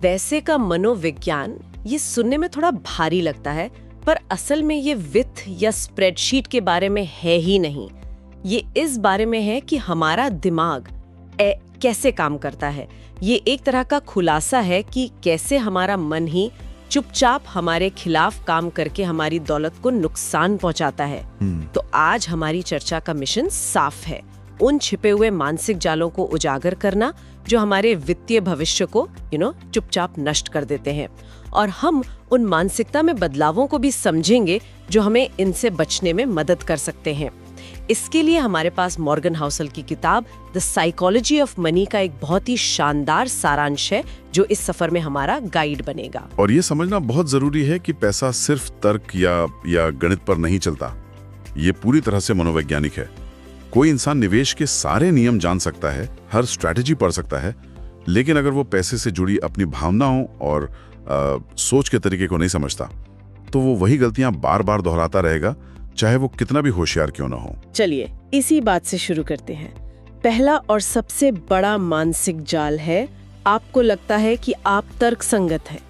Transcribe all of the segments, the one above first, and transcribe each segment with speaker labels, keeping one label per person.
Speaker 1: वैसे का मनोविज्ञान ये सुनने में थोड़ा भारी लगता है, पर असल में ये वित्त या स्प्रेडशीट के बारे में है ही नहीं। ये इस बारे में है कि हमारा दिमाग कैसे काम करता है। ये एक तरह का खुलासा है कि कैसे हमारा मन ही चुपचाप हमारे खिलाफ काम करके हमारी दौलत को नुकसान पहुंचाता है। तो आज हमारी चर्चा का मिशन साफ है, उन छिपे हुए मानसिक जालों को उजागर करना जो हमारे वित्तीय भविष्य को चुपचाप नष्ट कर देते हैं, और हम उन मानसिकता में बदलावों को भी समझेंगे जो हमें इनसे बचने में मदद कर सकते हैं। इसके लिए हमारे पास मॉर्गन हाउसल की किताब द साइकोलॉजी ऑफ मनी का एक बहुत ही शानदार सारांश है जो इस सफर में हमारा गाइड बनेगा।
Speaker 2: और ये समझना बहुत जरूरी है कि पैसा सिर्फ तर्क या गणित पर नहीं चलता, ये पूरी तरह से मनोवैज्ञानिक है। कोई इंसान निवेश के सारे नियम जान सकता है, हर स्ट्रैटेजी पढ़ सकता है, लेकिन अगर वो पैसे से जुड़ी अपनी भावनाओं और सोच के तरीके को नहीं समझता तो वो वही गलतियां बार बार दोहराता रहेगा, चाहे वो कितना भी होशियार क्यों ना हो।
Speaker 1: चलिए इसी बात से शुरू करते हैं। पहला और सबसे बड़ा मानसिक जाल है, आपको लगता है कि आप तर्कसंगत हैं।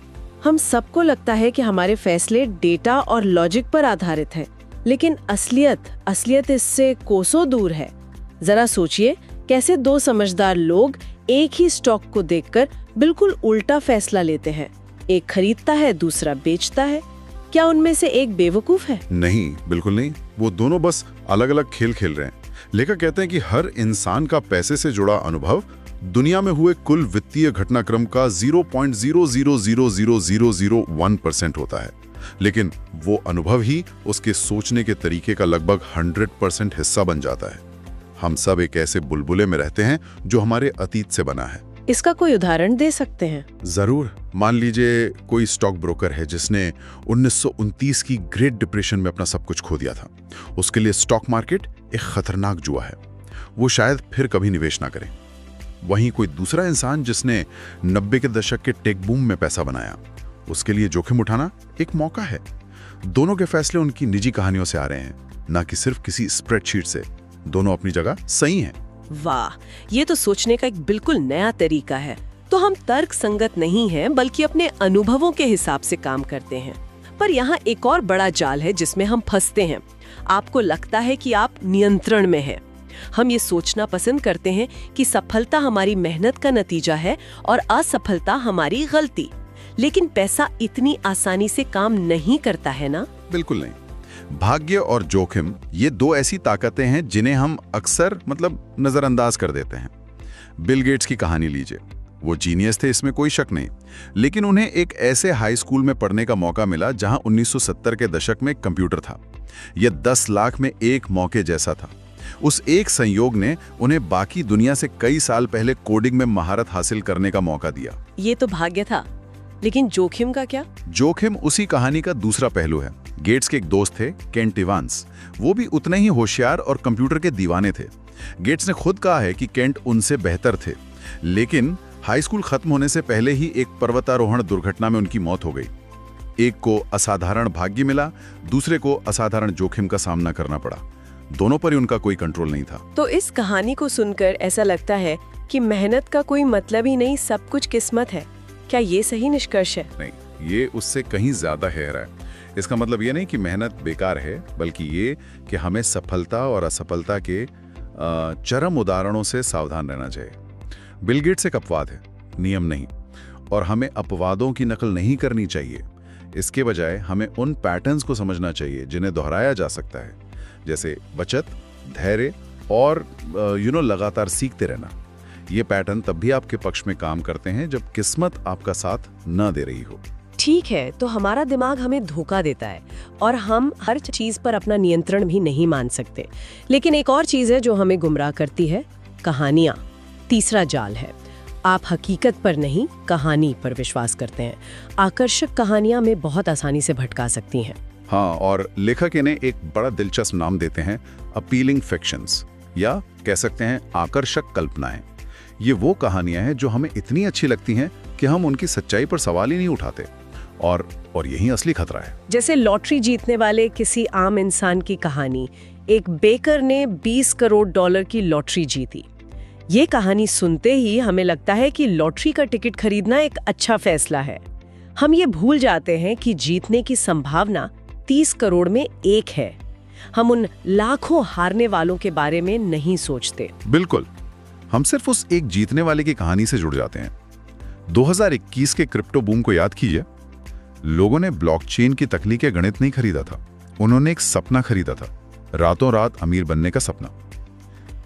Speaker 1: हम सबको लगता है कि हमारे फैसले डेटा और लॉजिक पर आधारित हैं, लेकिन असलियत इससे कोसों दूर है। जरा सोचिए कैसे दो समझदार लोग एक ही स्टॉक को देखकर बिल्कुल उल्टा फैसला लेते हैं। एक खरीदता है, दूसरा बेचता है। क्या उनमें से एक बेवकूफ है?
Speaker 2: नहीं, बिल्कुल नहीं। वो दोनों बस अलग अलग खेल खेल रहे हैं। लेखक कहते हैं कि हर इंसान का पैसे से जुड़ा अनुभव दुनिया में हुए कुल वित्तीय घटनाक्रम का 0.000001% होता है, लेकिन वो अनुभव ही उसके सोचने के तरीके का लगभग 100% हिस्सा बन जाता है। हम सब एक ऐसे बुलबुले में रहते हैं जो हमारे अतीत से बना है।
Speaker 1: इसका कोई उदाहरण दे सकते हैं?
Speaker 2: जरूर। मान लीजिए कोई स्टॉक ब्रोकर है जिसने 1929 की ग्रेट डिप्रेशन में अपना सब कुछ खो दिया था। उसके लिए स्टॉक मार्केट एक खतरनाक जुआ है, वो शायद फिर कभी निवेश ना करे। वहीं कोई दूसरा इंसान जिसने 90 के दशक के टेक बूम में पैसा बनाया, उसके लिए जोखिम उठाना एक मौका है। दोनों के फैसले उनकी निजी कहानियों से आ रहे हैं, ना कि सिर्फ किसी स्प्रेडशीट से। दोनों अपनी जगह सही हैं।
Speaker 1: वाह, ये तो सोचने का एक बिल्कुल नया तरीका है। तो हम तर्क संगत नहीं हैं, बल्कि अपने अनुभवों के हिसाब से काम करते हैं। पर यहाँ एक और बड़ा जाल है जिसमें हम फंसते हैं। आपको लगता है कि आप नियंत्रण में हैं। हम ये सोचना पसंद करते हैं कि सफलता हमारी मेहनत का नतीजा है और असफलता हमारी गलती। लेकिन पैसा इतनी आसानी से काम नहीं करता है ना?
Speaker 2: बिल्कुल नहीं। भाग्य और जोखिम ये दो ऐसी ताकतें हैं जिन्हें हम अक्सर नजरअंदाज कर देते हैं। बिल गेट्स की कहानी लीजिए। वो जीनियस थे, इसमें कोई शक नहीं, लेकिन उन्हें एक ऐसे हाई स्कूल में पढ़ने का मौका मिला जहां 1970 के दशक में कंप्यूटर था। यह 10 लाख में एक मौके जैसा था। उस एक संयोग ने उन्हें बाकी दुनिया से कई साल पहले कोडिंग में महारत हासिल करने का मौका दिया।
Speaker 1: ये तो भाग्य था, लेकिन जोखिम का क्या?
Speaker 2: जोखिम उसी कहानी का दूसरा पहलू है। गेट्स के एक दोस्त थे, केंट इवांस। वो भी उतने ही होशियार और कंप्यूटर के दीवाने थे। गेट्स ने खुद कहा है कि केंट उनसे बेहतर थे, लेकिन हाई स्कूल खत्म होने से पहले ही एक पर्वतारोहण दुर्घटना में उनकी मौत हो गई। एक को असाधारण भाग्य मिला, दूसरे को असाधारण जोखिम का सामना करना पड़ा। दोनों पर ही उनका कोई कंट्रोल नहीं था।
Speaker 1: तो इस कहानी को सुनकर ऐसा लगता है कि मेहनत का कोई मतलब ही नहीं, सब कुछ किस्मत है। क्या ये सही निष्कर्ष है?
Speaker 2: नहीं, ये उससे कहीं ज्यादा गहरा है। इसका मतलब ये नहीं कि मेहनत बेकार है, बल्कि ये कि हमें सफलता और असफलता के चरम उदाहरणों से सावधान रहना चाहिए। बिल गेट्स एक अपवाद है, नियम नहीं, और हमें अपवादों की नकल नहीं करनी चाहिए। इसके बजाय हमें उन पैटर्न्स को समझना चाहिए जिन्हें दोहराया जा सकता है, जैसे बचत, धैर्य और लगातार सीखते रहना। ये पैटर्न तब भी आपके पक्ष में काम करते हैं जब किस्मत आपका साथ न दे रही हो।
Speaker 1: ठीक है, तो हमारा दिमाग हमें धोखा देता है और हम हर चीज पर अपना नियंत्रण भी नहीं मान सकते। लेकिन एक और चीज है जो हमें गुमराह करती है, कहानियां। तीसरा जाल है, आप हकीकत पर नहीं, कहानी पर विश्वास करते हैं। आकर्षक कहानियां में बहुत आसानी से भटका सकती हैं।
Speaker 2: हाँ, और लेखक इन्हें एक बड़ा दिलचस्प नाम देते हैं, अपीलिंग फिक्शंस, या कह सकते हैं आकर्षक कल्पनाएं। ये वो कहानियां हैं जो हमें इतनी अच्छी लगती हैं कि हम उनकी सच्चाई पर सवाल ही नहीं उठाते, और यही असली खतरा है।
Speaker 1: जैसे लॉटरी जीतने वाले किसी आम इंसान की कहानी। एक बेकर ने $20 करोड़ की लॉटरी जीती। ये कहानी सुनते ही हमें लगता है कि लॉटरी का टिकट खरीदना एक अच्छा फैसला है। हम ये भूल जाते हैं कि जीतने की संभावना 30 करोड़ में एक है। हम उन लाखों हारने वालों के बारे में नहीं सोचते।
Speaker 2: बिल्कुल, हम सिर्फ उस एक जीतने वाले की कहानी से जुड़ जाते हैं। 2021 के क्रिप्टो बूम को याद कीजिए। लोगों ने ब्लॉकचेन की तकनीक या गणित नहीं खरीदा था, उन्होंने एक सपना खरीदा था, रातों रात अमीर बनने का सपना।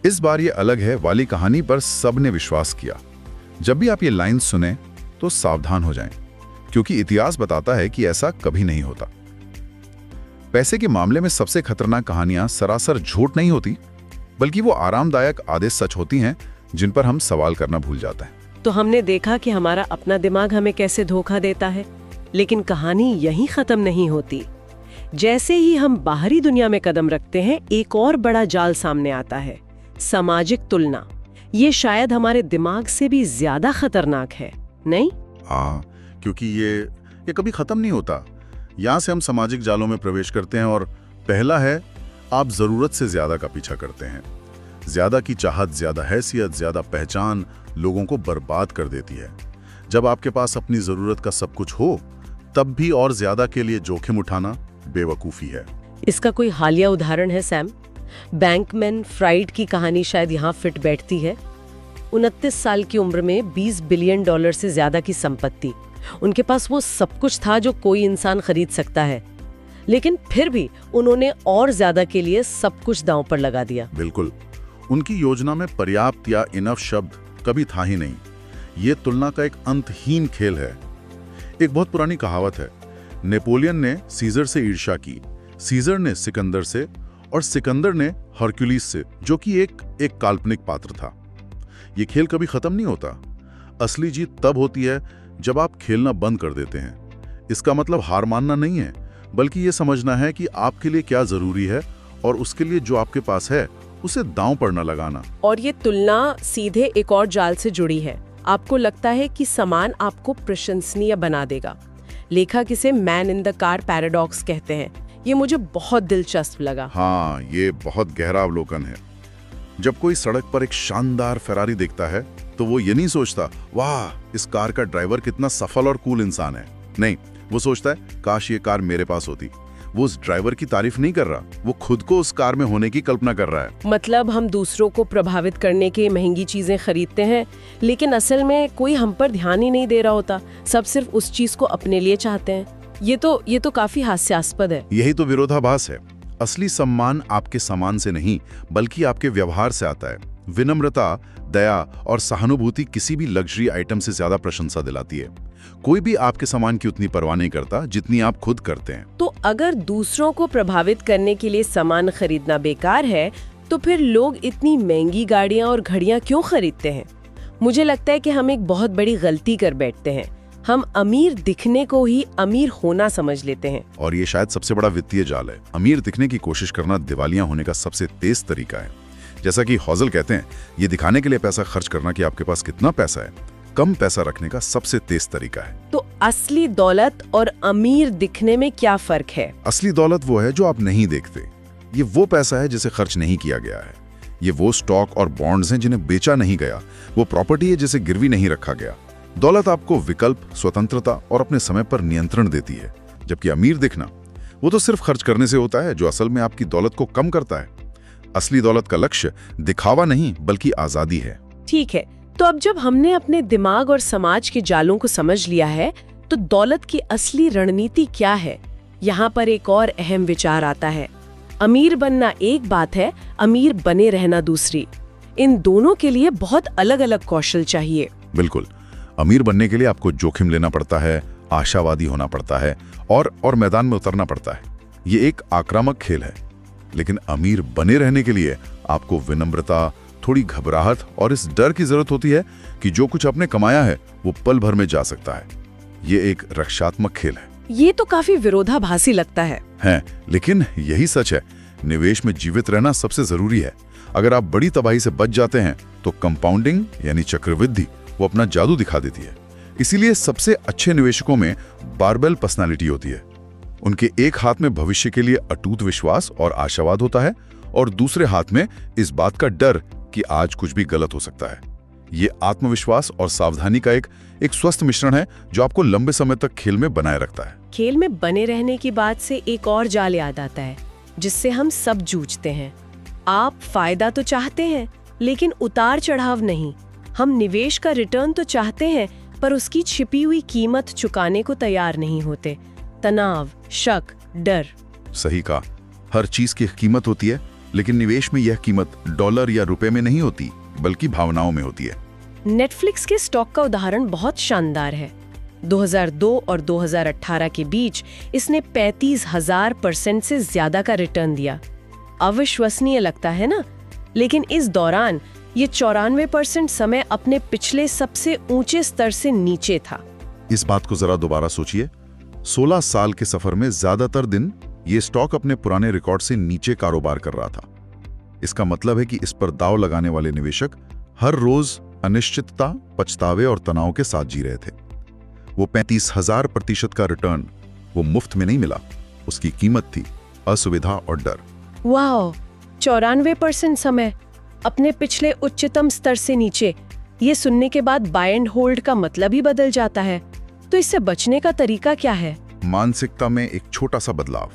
Speaker 2: इस बार ये अलग है वाली कहानी पर सबने विश्वास किया। जब भी आप ये लाइन सुने तो सावधान हो जाएं, क्योंकि इतिहास बताता है कि ऐसा कभी नहीं होता। पैसे के मामले में सबसे खतरनाक कहानियां सरासर झूठ नहीं होती, बल्कि वो आरामदायक आधे सच होती हैं जिन पर हम सवाल करना भूल जाते हैं।
Speaker 1: तो हमने देखा कि हमारा अपना दिमाग हमें कैसे धोखा देता है, लेकिन कहानी यहीं खत्म नहीं होती। जैसे ही हम बाहरी दुनिया में कदम रखते हैं, एक और बड़ा जाल सामने आता है, सामाजिक तुलना। ये शायद हमारे दिमाग से भी ज्यादा खतरनाक है, नहीं?
Speaker 2: हाँ, क्योंकि ये कभी खत्म नहीं होता। यहाँ से हम सामाजिक जालों में प्रवेश करते हैं और पहला है, आप जरूरत से ज्यादा का पीछा करते हैं। ज्यादा की चाहत, ज्यादा हैसियत, ज्यादा पहचान लोगों को बर्बाद कर देती है। जब आपके पास अपनी जरूरत का सब कुछ हो, तब भी और ज्यादा के लिए जोखिम उठाना बेवकूफी है।
Speaker 1: इसका कोई हालिया उदाहरण है सैम? बैंकमैन फ्राइड की कहानी शायद यहाँ फिट बैठती है। 29 साल की उम्र में $20 बिलियन से ज्यादा की संपत्ति। उनके पास वो सब कुछ था जो कोई इंसान खरीद सकता है, लेकिन फिर भी उन्होंने और ज्यादा के लिए सब कुछ दांव पर लगा दिया।
Speaker 2: बिल्कुल, उनकी योजना में पर्याप्त या इनफ शब्द कभी था ही नहीं। ये तुलना का एक अंतहीन खेल है। एक बहुत पुरानी कहावत है, नेपोलियन ने सीजर से ईर्ष्या की, सीजर ने सिकंदर से, और सिकंदर ने हरक्यूलिस से, जो कि एक काल्पनिक पात्र था। ये खेल कभी खत्म नहीं होता। असली जीत तब होती है जब आप खेलना बंद कर देते हैं। इसका मतलब हार मानना नहीं है, बल्कि ये समझना है कि आपके लिए क्या जरूरी है और उसके लिए जो आपके पास है उसे दांव पर न लगाना।
Speaker 1: और ये तुलना सीधे एक और जाल से जुड़ी है। आपको लगता है कि सामान आपको प्रशंसनीय बना देगा। लेखक इसे man in the car paradox कहते हैं। ये मुझे बहुत दिलचस्प लगा।
Speaker 2: हाँ, ये बहुत गहरा अवलोकन है। जब कोई सड़क पर एक शानदार फेरारी देखता है तो वो ये नहीं सोचता, वाह इस कार का ड्राइवर कितना सफल और कूल इंसान है। नहीं, वो सोचता है काश ये कार मेरे पास होती। वो उस ड्राइवर की तारीफ नहीं कर रहा, वो खुद को उस कार में होने की कल्पना कर रहा है। मतलब
Speaker 1: हम दूसरों को प्रभावित करने के महंगी चीजें खरीदते हैं, लेकिन असल में कोई हम पर ध्यान ही नहीं दे रहा होता। सब सिर्फ उस चीज को अपने लिए चाहते हैं। ये तो काफी हास्यास्पद है।
Speaker 2: यही तो विरोधाभास है। असली सम्मान आपके सामान से नहीं, बल्कि आपके व्यवहार से आता है। विनम्रता, दया और सहानुभूति किसी भी लग्जरी आइटम से ज्यादा प्रशंसा दिलाती है। कोई भी आपके सामान की उतनी परवाह नहीं करता जितनी आप खुद करते हैं।
Speaker 1: तो अगर दूसरों को प्रभावित करने के लिए सामान खरीदना बेकार है, तो फिर लोग इतनी महंगी गाड़ियां और घड़ियां क्यों खरीदते हैं? मुझे लगता है कि हम एक बहुत बड़ी गलती कर बैठते हैं। हम अमीर दिखने को ही अमीर होना समझ लेते हैं।
Speaker 2: और ये शायद सबसे बड़ा वित्तीय जाल है। अमीर दिखने की कोशिश करना दिवालिया होने का सबसे तेज तरीका है। जैसा कि हॉजल कहते हैं, ये दिखाने के लिए पैसा खर्च करना कि आपके पास कितना पैसा है, कम पैसा रखने का सबसे तेज तरीका है।
Speaker 1: तो असली दौलत और अमीर दिखने में क्या फर्क है?
Speaker 2: असली दौलत वो है जो आप नहीं देखते। ये वो पैसा है जिसे खर्च नहीं किया गया है। ये वो स्टॉक और बॉन्ड्स हैं जिन्हें बेचा नहीं गया। वो प्रॉपर्टी है जिसे गिरवी नहीं रखा गया। दौलत आपको विकल्प, स्वतंत्रता और अपने समय पर नियंत्रण देती है, जबकि अमीर दिखना वो तो सिर्फ खर्च करने से होता है, जो असल में आपकी दौलत को कम करता है। असली दौलत का लक्ष्य दिखावा नहीं, बल्कि आजादी है।
Speaker 1: ठीक है, तो अब जब हमने अपने दिमाग और समाज के जालों को समझ लिया है, तो दौलत की असली रणनीति क्या है? यहाँ पर एक और अहम विचार आता है। अमीर बनना एक बात है, अमीर बने रहना दूसरी। इन दोनों के लिए बहुत अलग अलग कौशल चाहिए।
Speaker 2: बिल्कुल, अमीर बनने के लिए आपको जोखिम लेना पड़ता है, आशावादी होना पड़ता है और मैदान में उतरना पड़ता है। ये एक आक्रामक खेल है। लेकिन अमीर बने रहने के लिए आपको विनम्रता, थोड़ी घबराहट और इस डर की जरूरत होती है कि जो कुछ आपने कमाया है वो पल भर में जा सकता है। ये एक रक्षात्मक खेल है।
Speaker 1: ये तो काफी विरोधाभासी लगता है।
Speaker 2: लेकिन यही सच है। निवेश में जीवित रहना सबसे जरूरी है। अगर आप बड़ी तबाही से बच जाते हैं तो कंपाउंडिंग यानी चक्रवृद्धि वो अपना जादू दिखा देती है। इसीलिए सबसे अच्छे निवेशकों में बारबेल पर्सनालिटी होती है। उनके एक हाथ में भविष्य के लिए अटूट विश्वास और आशावाद होता है और दूसरे हाथ में इस बात का डर कि आज कुछ भी गलत हो सकता है। ये आत्मविश्वास और सावधानी का एक स्वस्थ मिश्रण है जो आपको लंबे समय तक खेल में बनाए रखता है।
Speaker 1: खेल में बने रहने की बात से एक और जाल याद आता है जिससे हम सब जूझते हैं। आप फायदा तो चाहते हैं लेकिन उतार चढ़ाव नहीं। हम निवेश का रिटर्न तो चाहते हैं पर उसकी छिपी हुई कीमत चुकाने को तैयार नहीं होते। तनाव, शक, डर।
Speaker 2: सही कहा। हर चीज की कीमत होती है, लेकिन निवेश में यह कीमत डॉलर या रुपए में नहीं होती बल्कि भावनाओं में होती है।
Speaker 1: नेटफ्लिक्स के स्टॉक का उदाहरण बहुत शानदार है। 2002 और 2018 के बीच इसने 35,000% से ज्यादा का रिटर्न दिया। अविश्वसनीय लगता है ना? लेकिन इस दौरान ये 94% समय अपने पिछले सबसे ऊंचे स्तर से नीचे था।
Speaker 2: इस बात को जरा दोबारा सोचिए। 16 साल के सफर में ज्यादातर दिन ये स्टॉक अपने पुराने रिकॉर्ड से नीचे कारोबार कर रहा था। इसका मतलब है कि इस पर दांव लगाने वाले निवेशक हर रोज अनिश्चितता, पछतावे और तनाव के साथ जी रहे थे। वो 35,000% का रिटर्न वो मुफ्त में नहीं मिला, उसकी कीमत थी असुविधा और डर।
Speaker 1: वाह, 94% समय अपने पिछले उच्चतम स्तर से नीचे। ये सुनने के बाद बाय एंड होल्ड का मतलब ही बदल जाता है। तो इससे बचने का तरीका क्या है?
Speaker 2: मानसिकता में एक छोटा सा बदलाव।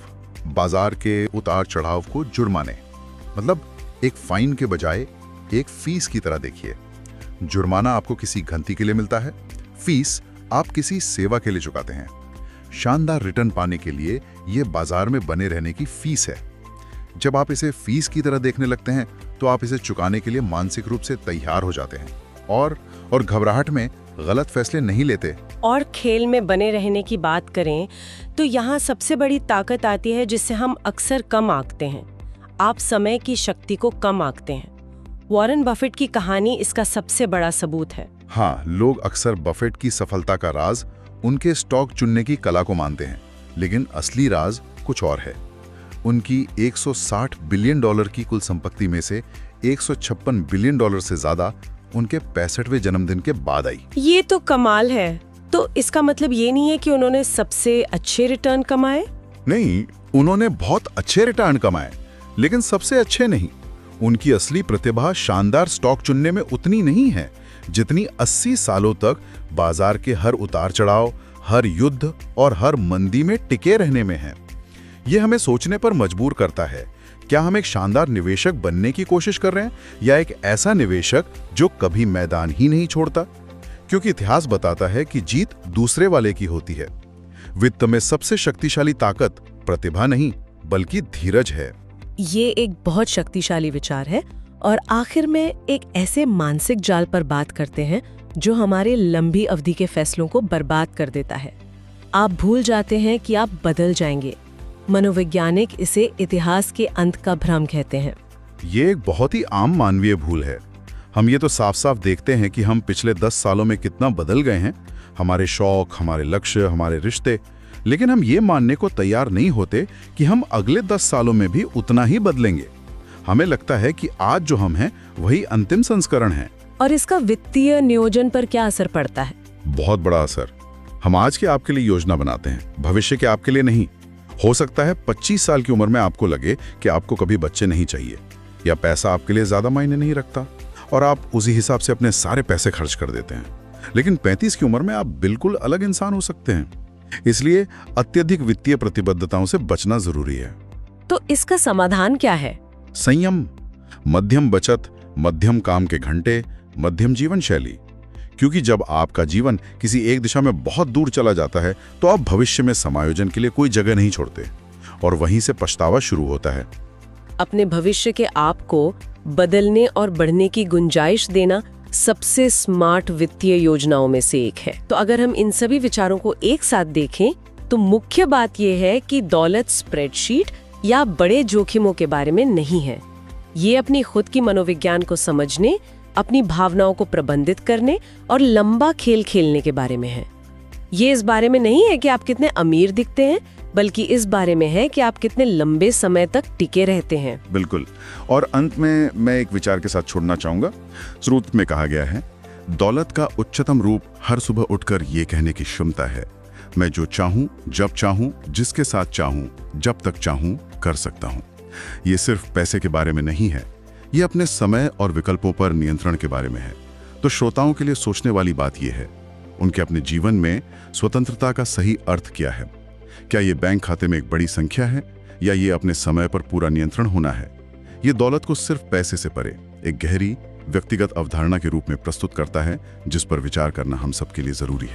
Speaker 2: बाजार के उतार चढ़ाव को जुर्माने, मतलब एक फाइन के बजाय एक फीस की तरह देखिए। जुर्माना आपको किसी गलती के लिए मिलता है, फीस आप किसी सेवा के लिए चुकाते हैं। शानदार रिटर्न पाने के लिए यह बाजार में बने रहने की फीस है। जब आप इसे फीस की तरह देखने लगते हैं तो आप इसे चुकाने के लिए मानसिक रूप से तैयार हो जाते हैं और घबराहट में गलत फैसले नहीं लेते।
Speaker 1: और खेल में बने रहने की बात करें तो यहाँ सबसे बड़ी ताकत आती है जिससे हम अक्सर कम आंकते हैं। आप समय की शक्ति को कम आंकते हैं। वॉरेन बफेट की कहानी इसका सबसे बड़ा सबूत है।
Speaker 2: हाँ, लोग अक्सर बफेट की सफलता का राज उनके स्टॉक चुनने की कला को मानते हैं, लेकिन असली राज कुछ और है। उनकी $160 बिलियन की कुल संपत्ति में से $156 बिलियन से ज्यादा उनके 65वें जन्मदिन के बाद आई।
Speaker 1: ये तो कमाल है। तो इसका मतलब ये नहीं है कि उन्होंने सबसे अच्छे रिटर्न कमाए?
Speaker 2: नहीं, उन्होंने बहुत अच्छे रिटर्न कमाए, लेकिन सबसे अच्छे नहीं। उनकी असली प्रतिभा शानदार स्टॉक चुनने में उतनी नहीं है जितनी 80 सालों तक बाजार के हर उतार चढ़ाव, हर युद्ध और हर मंदी में टिके रहने में है। यह हमें सोचने पर मजबूर करता है, क्या हम एक शानदार निवेशक बनने की कोशिश कर रहे हैं या एक ऐसा निवेशक जो कभी मैदान ही नहीं छोड़ता? क्योंकि इतिहास बताता है कि जीत दूसरे वाले की होती है। वित्त में सबसे शक्तिशाली ताकत प्रतिभा नहीं बल्कि धीरज है।
Speaker 1: ये एक बहुत शक्तिशाली विचार है। और आखिर में एक ऐसे मानसिक जाल पर बात करते हैं जो हमारे लंबी अवधि के फैसलों को बर्बाद कर देता है। आप भूल जाते हैं कि आप बदल जाएंगे। मनोवैज्ञानिक इसे इतिहास के अंत का भ्रम कहते हैं।
Speaker 2: ये एक बहुत ही आम मानवीय भूल है। हम ये तो साफ साफ देखते हैं कि हम पिछले 10 सालों में कितना बदल गए हैं, हमारे शौक, हमारे लक्ष्य, हमारे रिश्ते। लेकिन हम ये मानने को तैयार नहीं होते कि हम अगले 10 सालों में भी उतना ही बदलेंगे। हमें लगता है कि आज जो हम हैं वही अंतिम संस्करण है।
Speaker 1: और इसका वित्तीय नियोजन पर क्या असर पड़ता है?
Speaker 2: बहुत बड़ा असर। हम आज के आपके लिए योजना बनाते हैं, भविष्य के आपके लिए नहीं। हो सकता है 25 साल की उम्र में आपको लगे कि आपको कभी बच्चे नहीं चाहिए या पैसा आपके लिए ज्यादा मायने नहीं रखता और आप उसी हिसाब से अपने सारे पैसे खर्च कर देते हैं। लेकिन 35 की उम्र में आप बिल्कुल अलग इंसान हो सकते हैं। इसलिए अत्यधिक वित्तीय प्रतिबद्धताओं से बचना जरूरी है।
Speaker 1: तो इसका समाधान क्या है?
Speaker 2: संयम, मध्यम बचत, मध्यम काम के घंटे, मध्यम जीवन शैली। क्योंकि जब आपका जीवन किसी एक दिशा में बहुत दूर चला जाता है तो आप भविष्य में समायोजन के लिए कोई जगह नहीं छोड़ते और वहीं से पछतावा शुरू होता है।
Speaker 1: अपने भविष्य के आप को बदलने और बढ़ने की गुंजाइश देना सबसे स्मार्ट वित्तीय योजनाओं में से एक है। तो अगर हम इन सभी विचारों को एक साथ देखें तो मुख्य बात यह है कि दौलत स्प्रेडशीट या बड़े जोखिमों के बारे में नहीं है। ये अपनी खुद की मनोविज्ञान को समझने, अपनी भावनाओं को प्रबंधित करने और लंबा खेल खेलने के बारे में है। ये इस बारे में नहीं है कि आप कितने अमीर दिखते हैं, बल्कि इस बारे में है कि आप कितने लंबे समय तक टिके रहते हैं।
Speaker 2: बिल्कुल। और अंत में मैं एक विचार के साथ छोड़ना चाहूंगा। स्रोत में कहा गया है, दौलत का उच्चतम रूप हर सुबह उठकर ये कहने की क्षमता है, मैं जो चाहूं, जब चाहूं, जिसके साथ चाहूं, जब तक चाहूं कर सकता हूं। ये सिर्फ पैसे के बारे में नहीं है, ये अपने समय और विकल्पों पर नियंत्रण के बारे में है। तो श्रोताओं के लिए सोचने वाली बात यह है, उनके अपने जीवन में स्वतंत्रता का सही अर्थ क्या है? क्या ये बैंक खाते में एक बड़ी संख्या है, या ये अपने समय पर पूरा नियंत्रण होना है? ये दौलत को सिर्फ पैसे से परे एक गहरी व्यक्तिगत अवधारणा के रूप में प्रस्तुत करता है, जिस पर विचार करना हम सबके लिए जरूरी है।